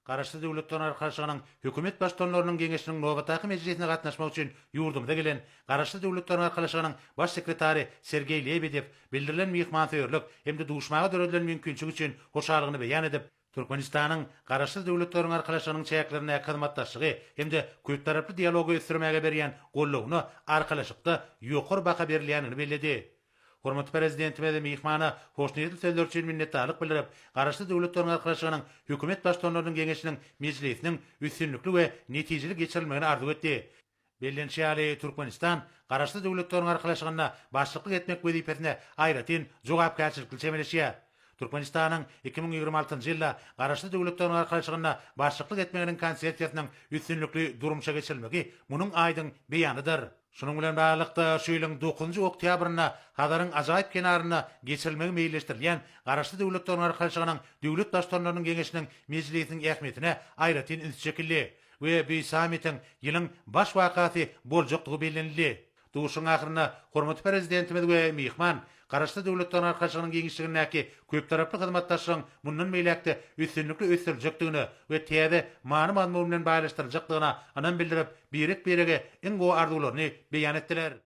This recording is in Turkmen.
Garaşly döwletler arkaşygynyň hökümet başdanlarynyň geňeşiniň nowatdaky mejlisine gatnaşmak üçin ýurdumda gelen Garaşly döwletler arkaşygynyň baş sekretary Sergey Lebedew bildirilen mihmanseýerlik hemde duşmaga döredilen mümkinçiligi üçin hoşarlygyny beýan edip, Türkmenistanyň Garaşly döwletleriň arkaşygynyň çäklerine hyzmatdaşlygy hemde köp taraply dialogy ösdürmäge berýän gollawyny arkalaşykda ýokary baka berilýänini bellädi. Hormatly prezidentime de mihmana hoşnýetli sözler üçin minnetdarlyk bildirip, Garaşly döwletleriň arkaşygynyň hökümet başdanlarynyň geňeşiniň mejlisiniň üstünlikli we netijeli geçirilmegini arzu etdi. Bellenşäli Türkmenistan Garaşly döwletleriň arkaşygyna başçylyk etmek wezipesine aýratyn jogapkärçilikli çemeleşýär. Türkmenistanyň 2026-njy ýylda Garaşly döwletleriň arkaşygyna başçylyk etmeginiň konsepsiýasynyň üstünlikli durumça geçirilmegi munyň aýdyň beýanydyr. Şunun bilen baglanykda şu ýylyň 9-njy oktýabryna Hadaryň ajaýyp kenaryna geçirilmegi meýilleşdirilýän Garaşly döwletleriň arkaşygynyň döwlet başdanlarynyň geňeşiniň mejlisiniň ähmiýetine aýratyn üns çekildi we bu sammitin ýylyň baş wakaty boljakdygy bellenildi. Duşun ahyryna hormatly prezidentimiz we mihman Garaşly döwletleriň arkaşygynyň geňişligindäki köp taraply hyzmatdaşlygyň mundan meýlekde üstünlikli ösdüriljekdigini we täze many mazmun bilen baýlaşdyryljakdygyna anan bildirip, birek berege iň gowy arzularyny beýan etdiler.